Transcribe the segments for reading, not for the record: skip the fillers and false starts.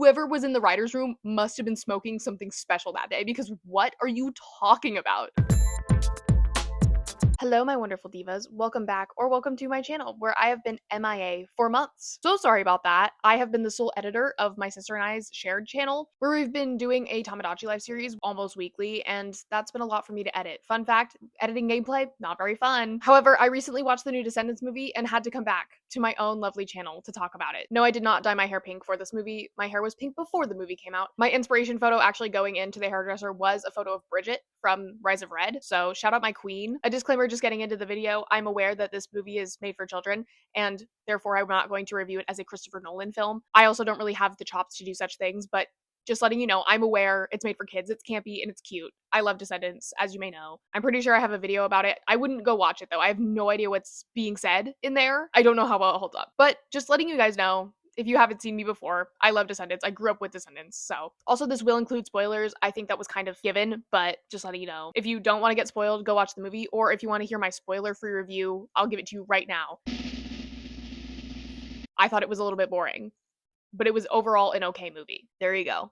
whoever was in the writer's room must have been smoking something special that day, because what are you talking about? Hello, my wonderful divas. Welcome back, or welcome to my channel, where I have been MIA for months. So sorry about that. I have been the sole editor of my sister and I's shared channel, where we've been doing a Tamagotchi life series almost weekly, and that's been a lot for me to edit. Fun fact, editing gameplay, not very fun. However, I recently watched the new Descendants movie and had to come back to my own lovely channel to talk about it. No, I did not dye my hair pink for this movie. My hair was pink before the movie came out. My inspiration photo actually going into the hairdresser was a photo of Bridget from Rise of Red, so shout out my queen. A disclaimer just getting into the video, I'm aware that this movie is made for children, and therefore I'm not going to review it as a Christopher Nolan film. I also don't really have the chops to do such things, but just letting you know, I'm aware it's made for kids, it's campy, and it's cute. I love Descendants, as you may know. I'm pretty sure I have a video about it. I wouldn't go watch it though. I have no idea what's being said in there. I don't know how well it holds up, but just letting you guys know, if you haven't seen me before, I love Descendants. I grew up with Descendants, so. Also, this will include spoilers. I think that was kind of given, but just letting you know. If you don't want to get spoiled, go watch the movie, or if you want to hear my spoiler-free review, I'll give it to you right now. I thought it was a little bit boring, but it was overall an okay movie. There you go.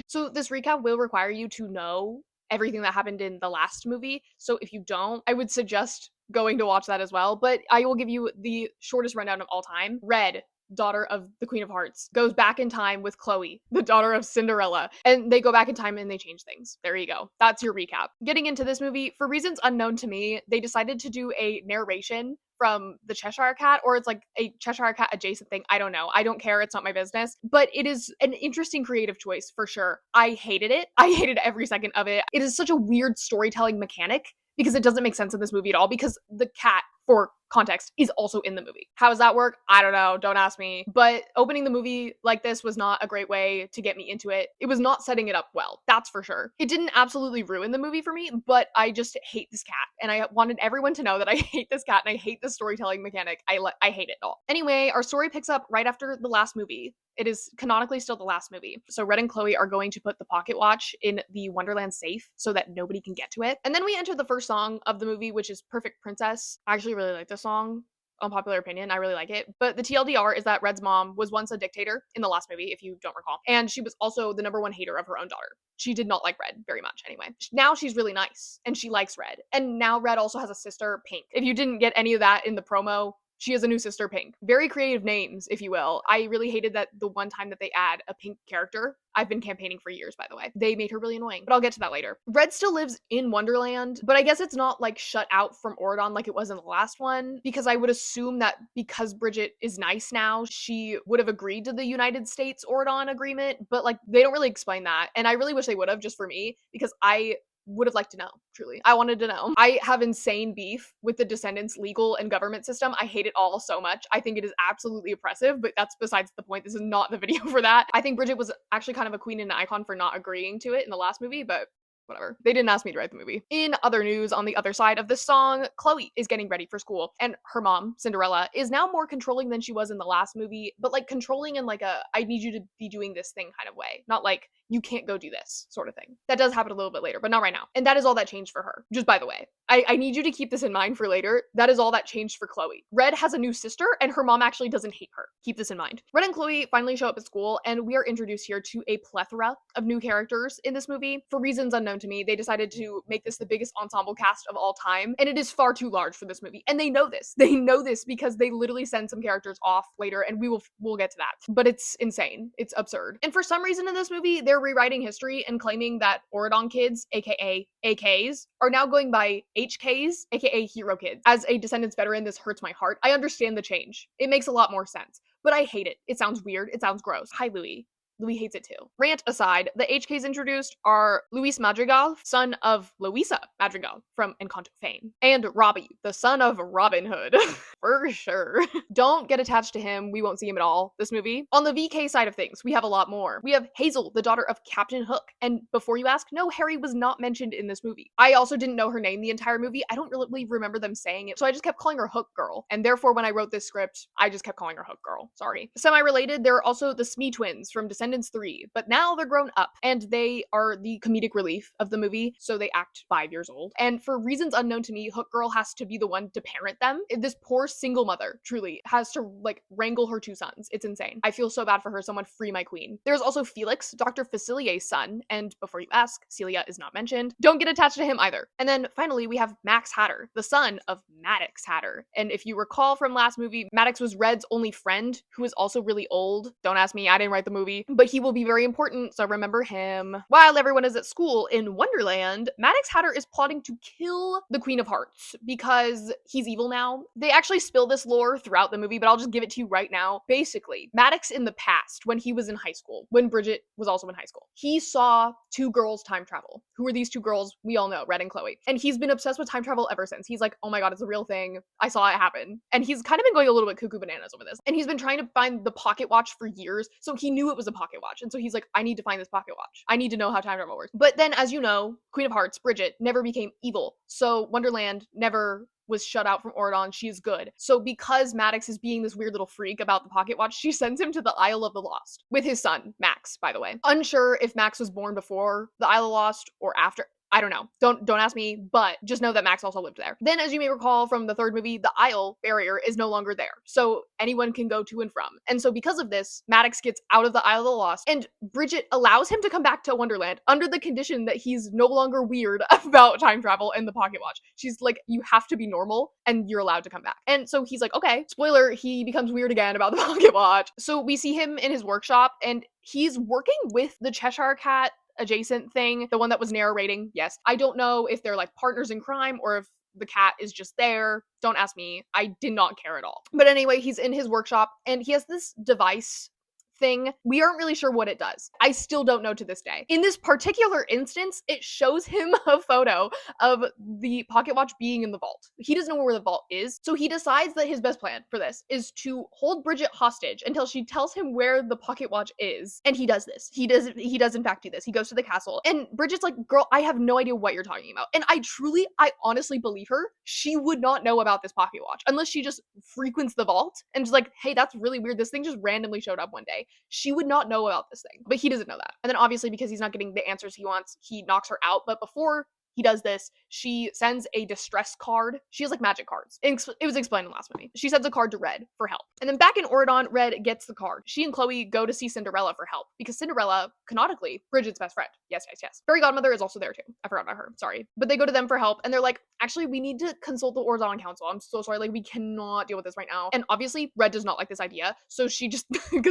So this recap will require you to know everything that happened in the last movie, so if you don't, I would suggest going to watch that as well, but I will give you the shortest rundown of all time. Red, daughter of the Queen of Hearts, goes back in time with Chloe, the daughter of Cinderella, and they go back in time and they change things. There you go. That's your recap. Getting into this movie, for reasons unknown to me, they decided to do a narration from the Cheshire Cat, or it's like a Cheshire Cat adjacent thing. I don't know. I don't care. It's not my business. But it is an interesting creative choice for sure. I hated it. I hated every second of it. It is such a weird storytelling mechanic because it doesn't make sense in this movie at all, because the cat, for context, is also in the movie. How does that work? I don't know. Don't ask me. But opening the movie like this was not a great way to get me into it. It was not setting it up well. That's for sure. It didn't absolutely ruin the movie for me, but I just hate this cat. And I wanted everyone to know that I hate this cat and I hate the storytelling mechanic. I hate it all. Anyway, our story picks up right after the last movie. It is canonically still the last movie. So Red and Chloe are going to put the pocket watch in the Wonderland safe so that nobody can get to it. And then we enter the first song of the movie, which is Perfect Princess. I actually really like this song. Unpopular opinion, I really like it. But the TLDR is that Red's mom was once a dictator in the last movie, if you don't recall. And she was also the #1 hater of her own daughter. She did not like Red very much anyway. Now she's really nice and she likes Red. And now Red also has a sister, Pink. If you didn't get any of that in the promo, she has a new sister, Pink. Very creative names, if you will. I really hated that the one time that they add a Pink character. I've been campaigning for years, by the way. They made her really annoying, but I'll get to that later. Red still lives in Wonderland, but I guess it's not like shut out from Auradon like it was in the last one, because I would assume that because Bridget is nice now, she would have agreed to the United States Auradon agreement, but like they don't really explain that. And I really wish they would have, just for me, because I would have liked to know, truly. I wanted to know. I have insane beef with the Descendants legal and government system. I hate it all so much. I think it is absolutely oppressive, but that's besides the point. This is not the video for that. I think Bridget was actually kind of a queen and an icon for not agreeing to it in the last movie, but whatever. They didn't ask me to write the movie. In other news, on the other side of this song, Chloe is getting ready for school, and her mom, Cinderella, is now more controlling than she was in the last movie, but like controlling in like a, I need you to be doing this thing kind of way. Not like, you can't go do this sort of thing. That does happen a little bit later, but not right now. And that is all that changed for her. Just by the way, I need you to keep this in mind for later. That is all that changed for Chloe. Red has a new sister and her mom actually doesn't hate her. Keep this in mind. Red and Chloe finally show up at school, and we are introduced here to a plethora of new characters in this movie. For reasons unknown to me, they decided to make this the biggest ensemble cast of all time, and it is far too large for this movie. And they know this. They know this because they literally send some characters off later, and we'll get to that. But it's insane. It's absurd. And for some reason in this movie, they're rewriting history and claiming that Auradon kids, aka AKs, are now going by HKs, aka Hero Kids. As a Descendants veteran, this hurts my heart. I understand the change. It makes a lot more sense, but I hate it. It sounds weird. It sounds gross. Hi, Louis. Louis hates it too. Rant aside, the HKs introduced are Luis Madrigal, son of Luisa Madrigal from Encanto fame, and Robbie, the son of Robin Hood. For sure. Don't get attached to him. We won't see him at all this movie. On the VK side of things, we have a lot more. We have Hazel, the daughter of Captain Hook. And before you ask, no, Harry was not mentioned in this movie. I also didn't know her name the entire movie. I don't really remember them saying it, so I just kept calling her Hook Girl. And therefore, when I wrote this script, I just kept calling her Hook Girl. Sorry. Semi-related, there are also the Smee twins from Descendants Descendants 3, but now they're grown up and they are the comedic relief of the movie, so they act 5 years old. And for reasons unknown to me, Hook Girl has to be the one to parent them. This poor single mother truly has to like wrangle her 2 sons. It's insane. I feel so bad for her. Someone free my queen. There's also Felix, Dr. Facilier's son, and before you ask, Celia is not mentioned. Don't get attached to him either. And then finally, we have Max Hatter, the son of Maddox Hatter. And if you recall from last movie, Maddox was Red's only friend, who is also really old. Don't ask me, I didn't write the movie, but he will be very important, so remember him. While everyone is at school in Wonderland, Maddox Hatter is plotting to kill the Queen of Hearts because he's evil now. They actually spill this lore throughout the movie, but I'll just give it to you right now. Basically, Maddox in the past, when he was in high school, when Bridget was also in high school, he saw 2 girls time travel. Who are these 2 girls? We all know, Red and Chloe. And he's been obsessed with time travel ever since. He's like, oh my god, it's a real thing. I saw it happen. And he's kind of been going a little bit cuckoo bananas over this. And he's been trying to find the pocket watch for years, so he knew it was a pocket watch. And so he's like, I need to find this pocket watch. I need to know how time travel works. But then, as you know, Queen of Hearts, Bridget, never became evil. So Wonderland never was shut out from Oridon. She is good. So because Maddox is being this weird little freak about the pocket watch, she sends him to the Isle of the Lost with his son, Max, by the way. Unsure if Max was born before the Isle of the Lost or after. I don't know. Don't ask me, but just know that Max also lived there. Then, as you may recall from the 3rd movie, the Isle barrier is no longer there, so anyone can go to and from. And so because of this, Maddox gets out of the Isle of the Lost, and Bridget allows him to come back to Wonderland under the condition that he's no longer weird about time travel and the pocket watch. She's like, you have to be normal, and you're allowed to come back. And so he's like, okay. Spoiler, he becomes weird again about the pocket watch. So we see him in his workshop, and he's working with the Cheshire Cat adjacent thing, the one that was narrating. Yes, I don't know if they're like partners in crime or if the cat is just there. Don't ask me. I did not care at all. But anyway, he's in his workshop and he has this device thing. We aren't really sure what it does. I still don't know to this day. In this particular instance, it shows him a photo of the pocket watch being in the vault. He doesn't know where the vault is, so he decides that his best plan for this is to hold Bridget hostage until she tells him where the pocket watch is. And he does this. He does in fact do this. He goes to the castle and Bridget's like, girl, I have no idea what you're talking about. And I honestly believe her. She would not know about this pocket watch unless she just frequents the vault and just like, hey, that's really weird. This thing just randomly showed up one day. She would not know about this thing, but he doesn't know that. And then obviously because he's not getting the answers he wants, he knocks her out. But before he does this, she sends a distress card. She has like magic cards. It was explained in the last movie. She sends a card to Red for help. And then back in Oridon, Red gets the card. She and Chloe go to see Cinderella for help because Cinderella, canonically, Bridget's best friend. Yes. Fairy Godmother is also there too. I forgot about her. Sorry. But they go to them for help and they're like, actually, we need to consult the Oridon Council. I'm so sorry. Like, we cannot deal with this right now. And obviously, Red does not like this idea. So she just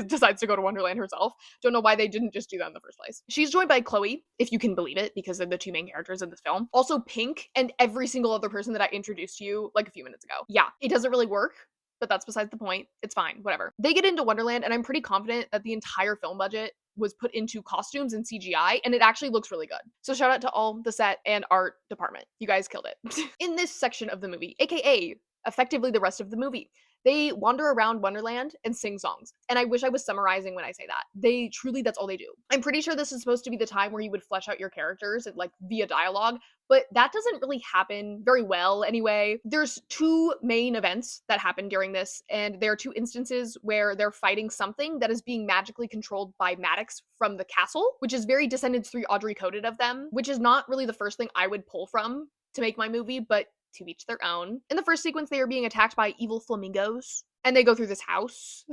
decides to go to Wonderland herself. Don't know why they didn't just do that in the first place. She's joined by Chloe, if you can believe it, because they're the 2 main characters in this film. Also Pink and every single other person that I introduced to you like a few minutes ago. Yeah, it doesn't really work, but that's besides the point. It's fine, whatever. They get into Wonderland and I'm pretty confident that the entire film budget was put into costumes and CGI, and it actually looks really good. So shout out to all the set and art department. You guys killed it. In this section of the movie, aka effectively the rest of the movie, they wander around Wonderland and sing songs. And I wish I was summarizing when I say that. They truly, that's all they do. I'm pretty sure this is supposed to be the time where you would flesh out your characters like via dialogue, but that doesn't really happen very well anyway. There's 2 main events that happen during this, and there are 2 instances where they're fighting something that is being magically controlled by Maddox from the castle, which is very Descendants 3 Audrey coded of them, which is not really the first thing I would pull from to make my movie, but to each their own. In the first sequence, they are being attacked by evil flamingos, and they go through this house,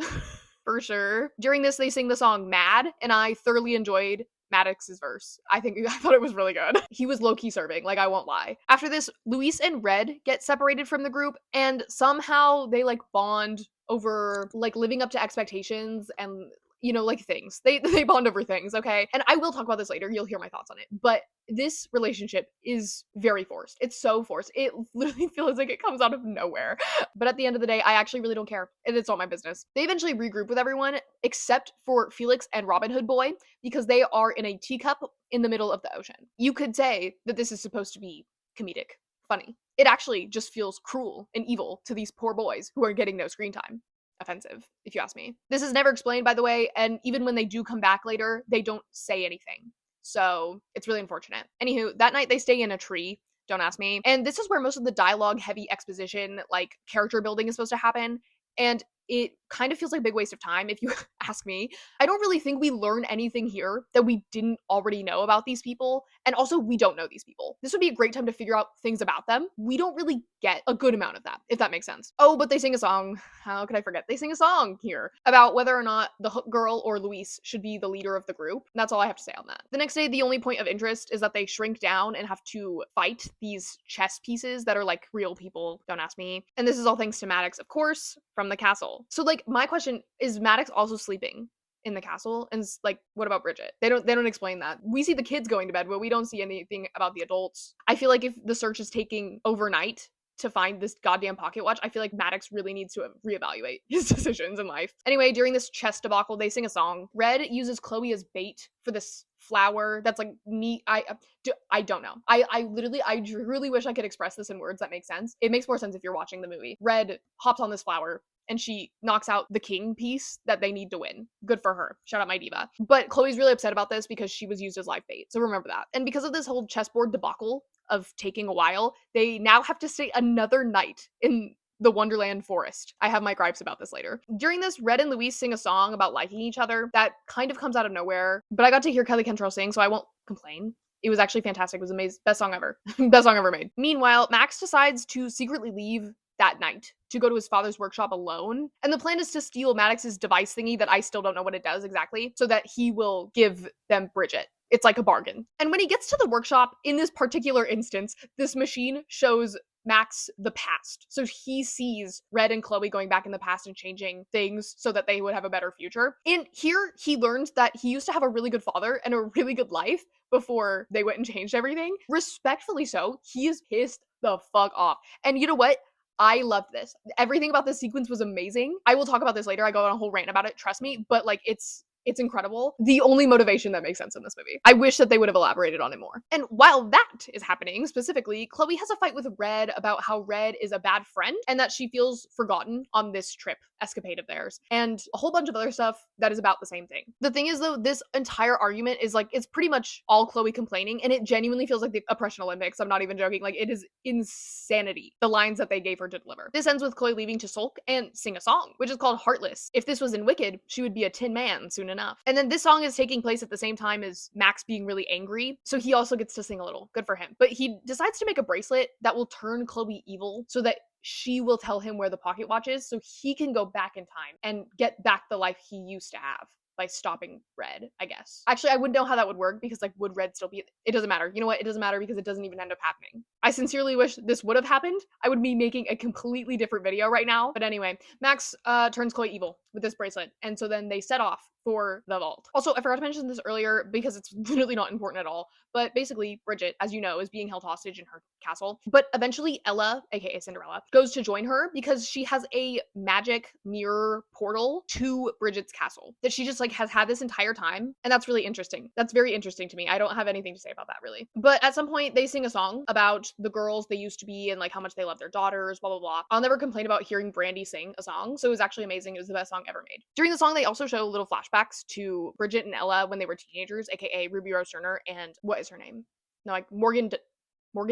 for sure. During this, they sing the song Mad, and I thoroughly enjoyed Maddox's verse. I thought it was really good. He was low-key serving, like I won't lie. After this, Luis and Red get separated from the group, and somehow they like bond over like living up to expectations and like things. They bond over things, okay? And I will talk about this later. You'll hear my thoughts on it. But this relationship is very forced. It's so forced. It literally feels like it comes out of nowhere. But at the end of the day, I actually really don't care. And it's not my business. They eventually regroup with everyone except for Felix and Robin Hood Boy because they are in a teacup in the middle of the ocean. You could say that this is supposed to be comedic, funny. It actually just feels cruel and evil to these poor boys who are getting no screen time. Offensive, if you ask me. This is never explained, by the way, and even when they do come back later, they don't say anything. So it's really unfortunate. Anywho, that night they stay in a tree. Don't ask me. And this is where most of the dialogue heavy exposition, like character building is supposed to happen. And it kind of feels like a big waste of time if you ask me. I don't really think we learn anything here that we didn't already know about these people. And also, we don't know these people. This would be a great time to figure out things about them. We don't really get a good amount of that, if that makes sense. Oh, but they sing a song. How could I forget? They sing a song here about whether or not the hook girl or Luis should be the leader of the group. And that's all I have to say on that. The next day, the only point of interest is that they shrink down and have to fight these chess pieces that are like real people. Don't ask me. And this is all thanks to Maddox, of course, from the castle. So like my question is, Maddox also sleeping in the castle? And like, what about Bridget? They don't explain that. We see the kids going to bed, but we don't see anything about the adults. I feel like if the search is taking overnight to find this goddamn pocket watch, I feel like Maddox really needs to reevaluate his decisions in life. Anyway, during this chess debacle, they sing a song. Red uses Chloe as bait for this flower that's like neat. I don't know. I really wish I could express this in words that make sense. It makes more sense if you're watching the movie. Red hops on this flower and she knocks out the king piece that they need to win. Good for her. Shout out my diva. But Chloe's really upset about this because she was used as live bait. So remember that. And because of this whole chessboard debacle of taking a while, they now have to stay another night in the Wonderland forest. I have my gripes about this later. During this, Red and Luis sing a song about liking each other that kind of comes out of nowhere, but I got to hear Kelly Cantrell sing, so I won't complain. It was actually fantastic. It was amazing. Best song ever. Best song ever made. Meanwhile, Max decides to secretly leave that night to go to his father's workshop alone. And the plan is to steal Maddox's device thingy that I still don't know what it does exactly, so that he will give them Bridget. It's like a bargain. And when he gets to the workshop, in this particular instance, this machine shows Max the past. So he sees Red and Chloe going back in the past and changing things so that they would have a better future. And here he learns that he used to have a really good father and a really good life before they went and changed everything. Respectfully so, he is pissed the fuck off. And you know what? I loved this. Everything about this sequence was amazing. I will talk about this later. I go on a whole rant about it, trust me, but like it's incredible. The only motivation that makes sense in this movie. I wish that they would have elaborated on it more. And while that is happening, specifically, Chloe has a fight with Red about how Red is a bad friend and that she feels forgotten on this trip escapade of theirs, and a whole bunch of other stuff that is about the same thing. The thing is though, this entire argument is like, it's pretty much all Chloe complaining, and it genuinely feels like the Oppression Olympics. I'm not even joking. Like, it is insanity, the lines that they gave her to deliver. This ends with Chloe leaving to sulk and sing a song, which is called Heartless. If this was in Wicked, she would be a Tin Man soon enough. And then this song is taking place at the same time as Max being really angry, so he also gets to sing a little. Good for him. But he decides to make a bracelet that will turn Chloe evil so that she will tell him where the pocket watch is so he can go back in time and get back the life he used to have by stopping Red, I guess. Actually, I wouldn't know how that would work because like, would Red still be? It doesn't matter. You know what? It doesn't matter because it doesn't even end up happening. I sincerely wish this would have happened. I would be making a completely different video right now. But anyway, Max turns Chloe evil with this bracelet. And so then they set off for the vault. Also, I forgot to mention this earlier because it's literally not important at all. But basically, Bridget, as you know, is being held hostage in her castle. But eventually Ella, aka Cinderella, goes to join her because she has a magic mirror portal to Bridget's castle that she just like has had this entire time. And that's really interesting. That's very interesting to me. I don't have anything to say about that really. But at some point they sing a song about the girls they used to be and like how much they love their daughters, blah, blah, blah. I'll never complain about hearing Brandy sing a song. So it was actually amazing. It was the best song ever made. During the song, they also show little flashbacks to Bridget and Ella when they were teenagers, aka Ruby Rose Turner and what is her name? No, like Morgan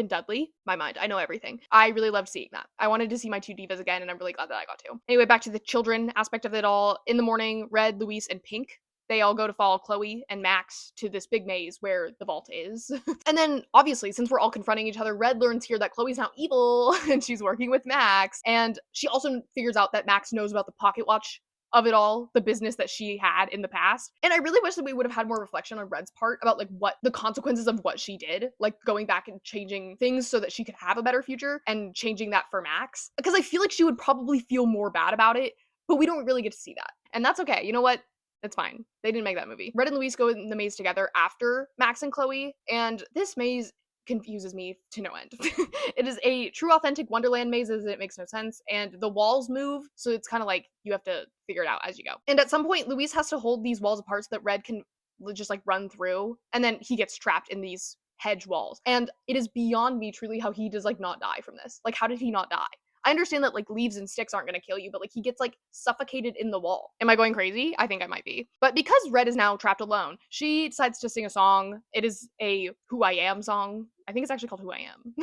Dudley. My mind. I know everything. I really loved seeing that. I wanted to see my two divas again, and I'm really glad that I got to. Anyway, back to the children aspect of it all. In the morning, Red, Luis, and Pink, they all go to follow Chloe and Max to this big maze where the vault is. And then, obviously, since we're all confronting each other, Red learns here that Chloe's now evil, and she's working with Max. And she also figures out that Max knows about the pocket watch of it all, the business that she had in the past. And I really wish that we would have had more reflection on Red's part about like what the consequences of what she did, like going back and changing things so that she could have a better future and changing that for Max. Because I feel like she would probably feel more bad about it, but we don't really get to see that. And that's okay. You know what? It's fine. They didn't make that movie. Red and Luis go in the maze together after Max and Chloe, and this maze confuses me to no end. It is a true authentic Wonderland maze as it makes no sense, and the walls move, so it's kind of like you have to figure it out as you go. And at some point, Luis has to hold these walls apart so that Red can just like run through, and then he gets trapped in these hedge walls. And it is beyond me truly how he does like not die from this. Like, how did he not die? I understand that like leaves and sticks aren't gonna kill you, but like he gets like suffocated in the wall. Am I going crazy? I think I might be. But because Red is now trapped alone, she decides to sing a song. It is a Who I Am song. I think it's actually called Who I Am.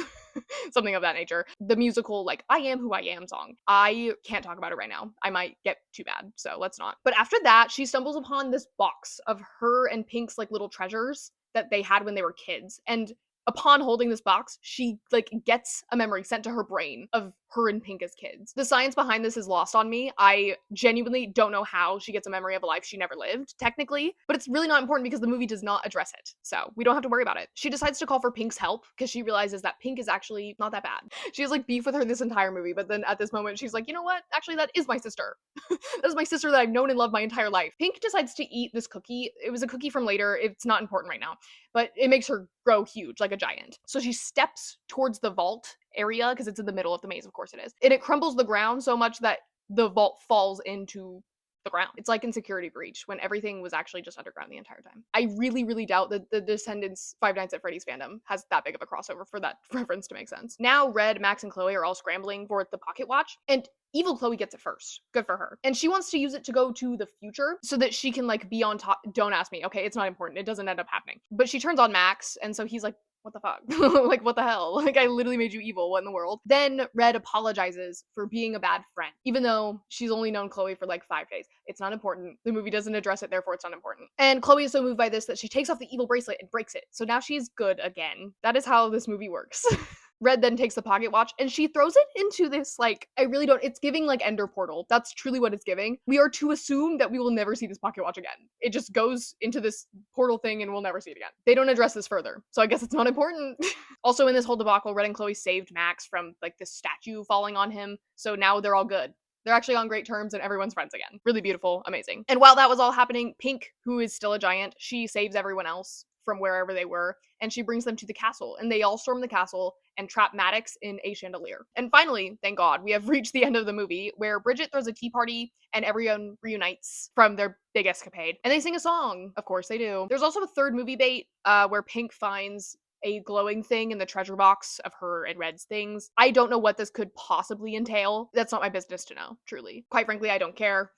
Something of that nature. The musical, like, I Am Who I Am song. I can't talk about it right now. I might get too bad, so let's not. But after that, she stumbles upon this box of her and Pink's, like, little treasures that they had when they were kids. And upon holding this box, she like gets a memory sent to her brain of her and Pink as kids. The science behind this is lost on me. I genuinely don't know how she gets a memory of a life she never lived, technically, but it's really not important because the movie does not address it. So we don't have to worry about it. She decides to call for Pink's help because she realizes that Pink is actually not that bad. She has like beef with her this entire movie, but then at this moment she's like, you know what? Actually, that is my sister. That is my sister that I've known and loved my entire life. Pink decides to eat this cookie. It was a cookie from later. It's not important right now, but it makes her grow huge like a giant. So she steps towards the vault area because it's in the middle of the maze, of course it is. And it crumbles the ground so much that the vault falls into the ground. It's like in Security Breach when everything was actually just underground the entire time. I really, really doubt that the Descendants Five Nights at Freddy's fandom has that big of a crossover for that reference to make sense. Now Red, Max, and Chloe are all scrambling for the pocket watch, and evil Chloe gets it first. Good for her. And she wants to use it to go to the future so that she can like be on top. Don't ask me, okay? It's not important. It doesn't end up happening. But she turns on Max, and so he's like, what the fuck? Like, what the hell? Like, I literally made you evil. What in the world? Then Red apologizes for being a bad friend, even though she's only known Chloe for like 5 days. It's not important. The movie doesn't address it, therefore it's not important. And Chloe is so moved by this that she takes off the evil bracelet and breaks it. So now she's good again. That is how this movie works. Red then takes the pocket watch and she throws it into this, like, I really don't, it's giving like Ender Portal. That's truly what it's giving. We are to assume that we will never see this pocket watch again. It just goes into this portal thing and we'll never see it again. They don't address this further, so I guess it's not important. Also in this whole debacle, Red and Chloe saved Max from like this statue falling on him, so now they're all good. They're actually on great terms and everyone's friends again. Really beautiful, amazing. And while that was all happening, Pink, who is still a giant, she saves everyone else from wherever they were, and she brings them to the castle, and they all storm the castle and trap Maddox in a chandelier. And finally, thank God, we have reached the end of the movie where Bridget throws a tea party and everyone reunites from their big escapade. And they sing a song. Of course they do. There's also a third movie bait where Pink finds a glowing thing in the treasure box of her and Red's things. I don't know what this could possibly entail. That's not my business to know, truly. Quite frankly, I don't care.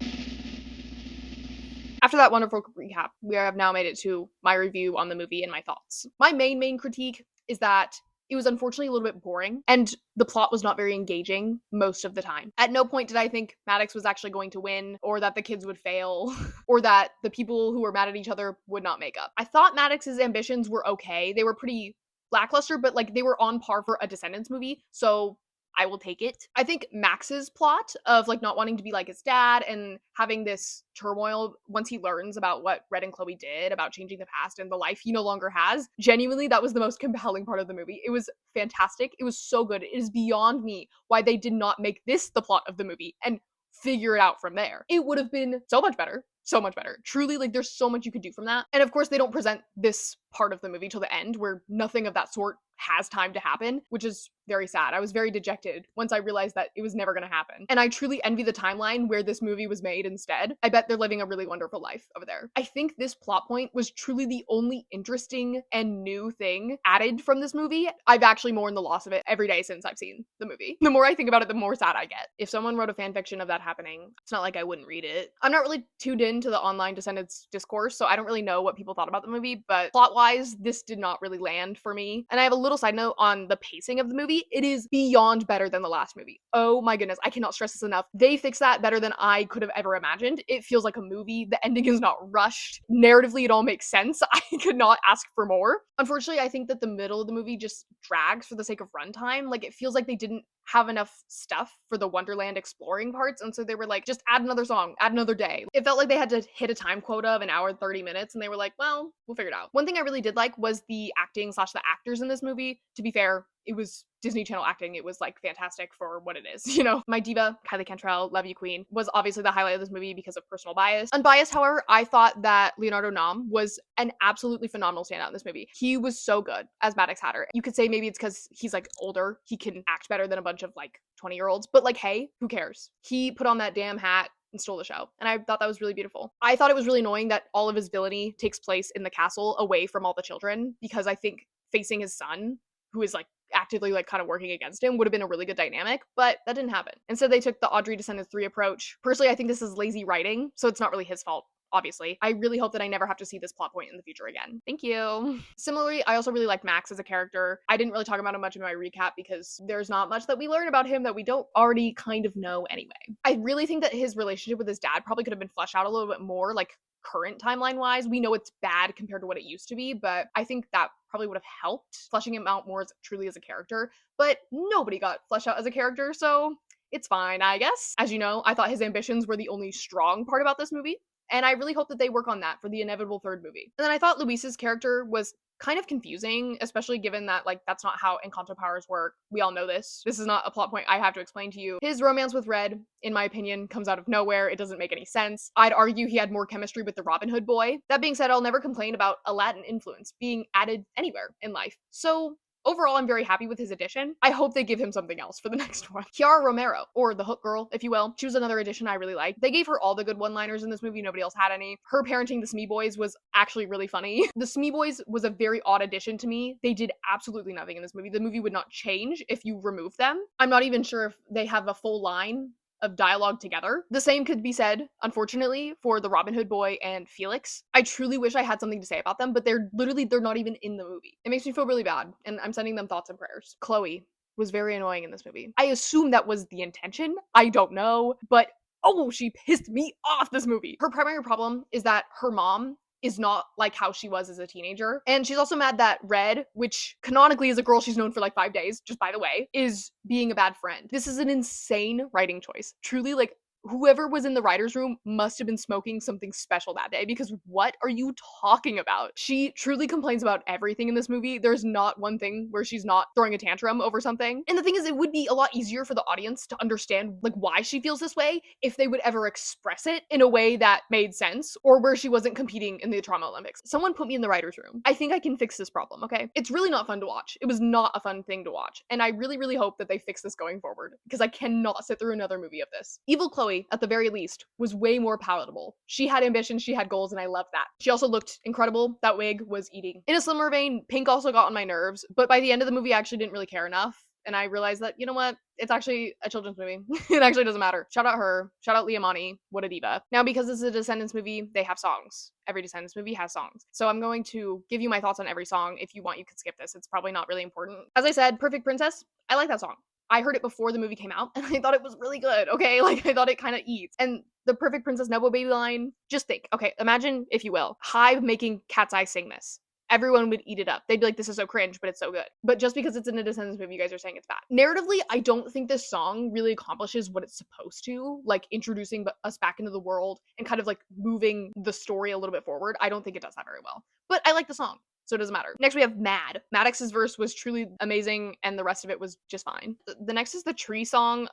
After that wonderful recap, we have now made it to my review on the movie and my thoughts. My main critique is that it was unfortunately a little bit boring, and the plot was not very engaging most of the time. At no point did I think Maddox was actually going to win, or that the kids would fail, or that the people who were mad at each other would not make up. I thought Maddox's ambitions were okay. They were pretty lackluster, but like they were on par for a Descendants movie, so I will take it. I think Max's plot of like not wanting to be like his dad and having this turmoil once he learns about what Red and Chloe did about changing the past and the life he no longer has, genuinely that was the most compelling part of the movie. It was fantastic. It was so good. It is beyond me why they did not make this the plot of the movie and figure it out from there. It would have been so much better. So much better. Truly, like, there's so much you could do from that. And of course, they don't present this part of the movie till the end, where nothing of that sort has time to happen, which is very sad. I was very dejected once I realized that it was never going to happen. And I truly envy the timeline where this movie was made instead. I bet they're living a really wonderful life over there. I think this plot point was truly the only interesting and new thing added from this movie. I've actually mourned the loss of it every day since I've seen the movie. The more I think about it, the more sad I get. If someone wrote a fanfiction of that happening, it's not like I wouldn't read it. I'm not really tuned into the online Descendants discourse, so I don't really know what people thought about the movie, but plot-wise, this did not really land for me. And I have a little side note on the pacing of the movie. It is beyond better than the last movie. Oh my goodness, I cannot stress this enough. They fixed that better than I could have ever imagined. It feels like a movie. The ending is not rushed. Narratively, it all makes sense. I could not ask for more. Unfortunately, I think that the middle of the movie just drags for the sake of runtime. Like, it feels like they didn't have enough stuff for the Wonderland exploring parts, and so they were like, just add another song, add another day. It felt like they had to hit a time quota of an hour and 30 minutes, and they were like, well, we'll figure it out. One thing I really did like was the acting / the actors in this movie. To be fair, it was Disney Channel acting. It was like fantastic for what it is, you know? My diva, Kylie Cantrell, love you queen, was obviously the highlight of this movie because of personal bias. Unbiased, however, I thought that Leonardo Nam was an absolutely phenomenal standout in this movie. He was so good as Maddox Hatter. You could say maybe it's because he's like older. He can act better than a bunch of like 20-year-olds, but like, hey, who cares? He put on that damn hat and stole the show. And I thought that was really beautiful. I thought it was really annoying that all of his villainy takes place in the castle away from all the children, because I think facing his son, who is like actively like kind of working against him would have been a really good dynamic, but that didn't happen. Instead, they took the Audrey Descendants 3 approach. Personally, I think this is lazy writing, so it's not really his fault. Obviously, I really hope that I never have to see this plot point in the future again. Thank you. Similarly, I also really like Max as a character. I didn't really talk about him much in my recap because there's not much that we learn about him that we don't already kind of know anyway. I really think that his relationship with his dad probably could have been fleshed out a little bit more, like current timeline wise. We know it's bad compared to what it used to be, but I think that probably would have helped fleshing him out more truly as a character. But nobody got fleshed out as a character, so it's fine, I guess. As you know, I thought his ambitions were the only strong part about this movie. And I really hope that they work on that for the inevitable third movie. And then I thought Luis's character was kind of confusing, especially given that, like, that's not how Encanto powers work. We all know this. This is not a plot point I have to explain to you. His romance with Red, in my opinion, comes out of nowhere. It doesn't make any sense. I'd argue he had more chemistry with the Robin Hood boy. That being said, I'll never complain about a Latin influence being added anywhere in life. So overall, I'm very happy with his addition. I hope they give him something else for the next one. Kiara Romero, or the Hook Girl, if you will. She was another addition I really liked. They gave her all the good one-liners in this movie. Nobody else had any. Her parenting the Smee Boys was actually really funny. The Smee Boys was a very odd addition to me. They did absolutely nothing in this movie. The movie would not change if you remove them. I'm not even sure if they have a full line of dialogue together. The same could be said, unfortunately, for the Robin Hood boy and Felix. I truly wish I had something to say about them, but they're not even in the movie. It makes me feel really bad, and I'm sending them thoughts and prayers. Chloe was very annoying in this movie. I assume that was the intention. I don't know, but oh, she pissed me off this movie. Her primary problem is that her mom is not like how she was as a teenager. And she's also mad that Red, which canonically is a girl she's known for like 5 days, just by the way, is being a bad friend. This is an insane writing choice. Truly, like, whoever was in the writer's room must have been smoking something special that day, because what are you talking about? She truly complains about everything in this movie. There's not one thing where she's not throwing a tantrum over something. And the thing is, it would be a lot easier for the audience to understand like why she feels this way if they would ever express it in a way that made sense, or where she wasn't competing in the Trauma Olympics. Someone put me in the writer's room. I think I can fix this problem, okay? It's really not fun to watch. It was not a fun thing to watch. And I really, really hope that they fix this going forward, because I cannot sit through another movie of this. Evil Chloe, at the very least, was way more palatable. She had ambitions, she had goals, and I loved that. She also looked incredible. That wig was eating. In a similar vein, Pink also got on my nerves, but by the end of the movie, I actually didn't really care enough. And I realized that, you know what? It's actually a children's movie. It actually doesn't matter. Shout out her. Shout out Liamani. What a diva. Now, because this is a Descendants movie, they have songs. Every Descendants movie has songs. So I'm going to give you my thoughts on every song. If you want, you can skip this. It's probably not really important. As I said, Perfect Princess, I like that song. I heard it before the movie came out, and I thought it was really good, okay? Like, I thought it kind of eats. And the Perfect Princess Nebo Baby line, just think, okay, imagine, if you will, Hive making Cat's Eye sing this. Everyone would eat it up. They'd be like, this is so cringe, but it's so good. But just because it's in a Descendants movie, you guys are saying it's bad. Narratively, I don't think this song really accomplishes what it's supposed to, like introducing us back into the world and kind of like moving the story a little bit forward. I don't think it does that very well. But I like the song, so it doesn't matter. Next, we have Mad. Maddox's verse was truly amazing, and the rest of it was just fine. The next is the Tree song.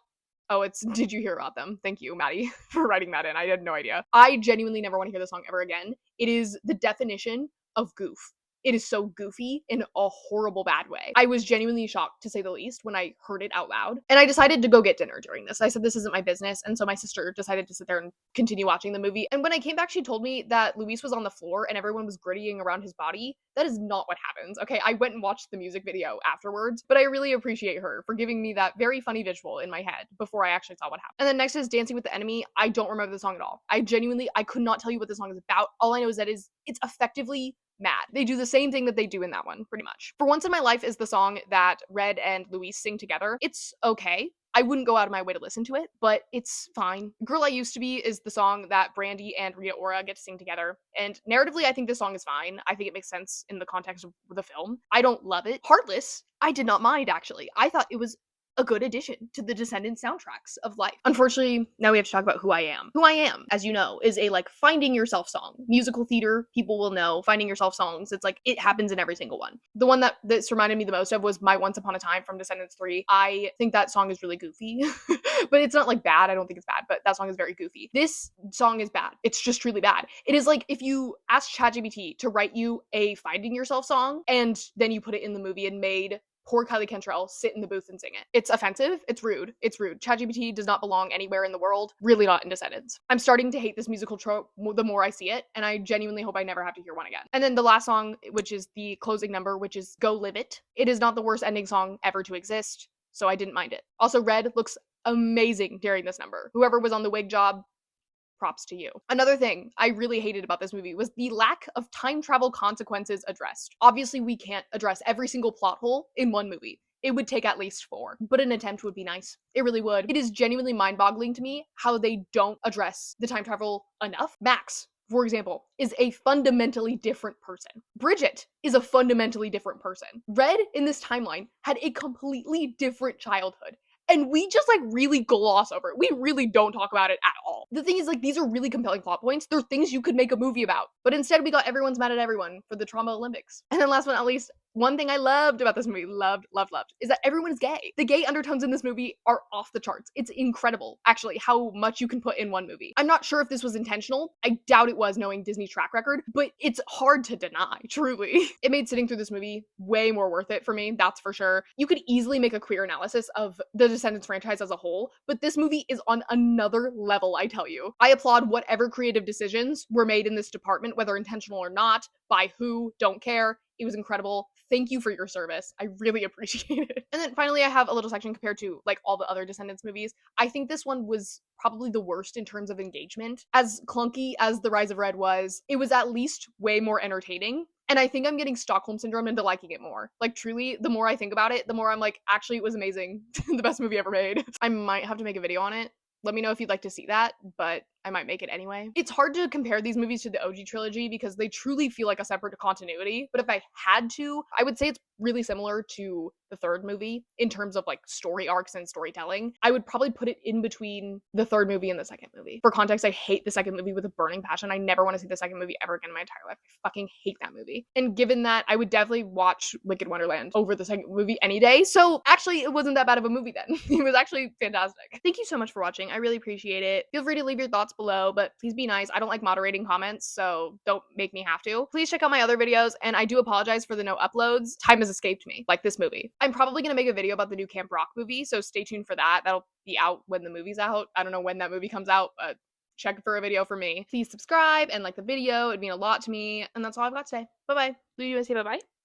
Oh, it's Did You Hear About Them? Thank you, Maddie, for writing that in. I had no idea. I genuinely never want to hear this song ever again. It is the definition of goof. It is so goofy in a horrible bad way. I was genuinely shocked, to say the least, when I heard it out loud. And I decided to go get dinner during this. I said, this isn't my business. And so my sister decided to sit there and continue watching the movie. And when I came back, she told me that Luis was on the floor and everyone was grittying around his body. That is not what happens. Okay, I went and watched the music video afterwards, but I really appreciate her for giving me that very funny visual in my head before I actually saw what happened. And then next is Dancing with the Enemy. I don't remember the song at all. I could not tell you what the song is about. All I know is that it's effectively Mad. They do the same thing that they do in that one, pretty much. For Once in My Life is the song that Red and Luis sing together. It's okay. I wouldn't go out of my way to listen to it, but it's fine. Girl I Used to Be is the song that Brandy and Rita Ora get to sing together. And narratively, I think this song is fine. I think it makes sense in the context of the film. I don't love it. Heartless, I did not mind, actually. I thought it was a good addition to the Descendants soundtracks of life. Unfortunately, now we have to talk about Who I Am. Who I Am, as you know, is a like finding yourself song. Musical theater, people will know finding yourself songs. It's like it happens in every single one. The one that this reminded me the most of was My Once Upon a Time from Descendants 3. I think that song is really goofy, but it's not like bad. I don't think it's bad, but that song is very goofy. This song is bad. It's just truly bad. It is like if you asked ChatGPT to write you a finding yourself song and then you put it in the movie and made poor Kylie Cantrell sit in the booth and sing it. It's offensive. It's rude. It's rude. ChatGPT does not belong anywhere in the world. Really not in Descendants. I'm starting to hate this musical trope the more I see it, and I genuinely hope I never have to hear one again. And then the last song, which is the closing number, which is Go Live It. It is not the worst ending song ever to exist, so I didn't mind it. Also, Red looks amazing during this number. Whoever was on the wig job, props to you. Another thing I really hated about this movie was the lack of time travel consequences addressed. Obviously, we can't address every single plot hole in one movie. It would take at least 4, but an attempt would be nice. It really would. It is genuinely mind-boggling to me how they don't address the time travel enough. Max, for example, is a fundamentally different person. Bridget is a fundamentally different person. Red in this timeline had a completely different childhood. And we just like really gloss over it. We really don't talk about it at all. The thing is, like, these are really compelling plot points. They're things you could make a movie about. But instead we got everyone's mad at everyone for the trauma Olympics. And then last but not least, one thing I loved about this movie, loved, is that everyone is gay. The gay undertones in this movie are off the charts. It's incredible, actually, how much you can put in one movie. I'm not sure if this was intentional. I doubt it was, knowing Disney's track record, but it's hard to deny, truly. It made sitting through this movie way more worth it for me, that's for sure. You could easily make a queer analysis of the Descendants franchise as a whole, but this movie is on another level, I tell you. I applaud whatever creative decisions were made in this department, whether intentional or not, by who, don't care. It was incredible. Thank you for your service. I really appreciate it. And then finally, I have a little section compared to like all the other Descendants movies. I think this one was probably the worst in terms of engagement. As clunky as The Rise of Red was, it was at least way more entertaining. And I think I'm getting Stockholm Syndrome into liking it more. Like, truly, the more I think about it, the more I'm like, actually, it was amazing. The best movie ever made. I might have to make a video on it. Let me know if you'd like to see that, but I might make it anyway. It's hard to compare these movies to the OG trilogy because they truly feel like a separate continuity, but if I had to, I would say it's really similar to the third movie in terms of like story arcs and storytelling. I would probably put it in between the third movie and the second movie. For context, I hate the second movie with a burning passion. I never want to see the second movie ever again in my entire life. I fucking hate that movie. And given that, I would definitely watch Wicked Wonderland over the second movie any day. So actually, it wasn't that bad of a movie then. It was actually fantastic. Thank you so much for watching. I really appreciate it. Feel free to leave your thoughts below, but please be nice. I don't like moderating comments, so don't make me have to. Please check out my other videos, and I do apologize for the no uploads. Time has escaped me, like this movie. I'm probably gonna make a video about the new Camp Rock movie, so stay tuned for that. That'll be out when the movie's out. I don't know when that movie comes out, but check for a video for me. Please subscribe and like the video. It'd mean a lot to me, and that's all I've got to say. Bye-bye. Do you guys say bye-bye?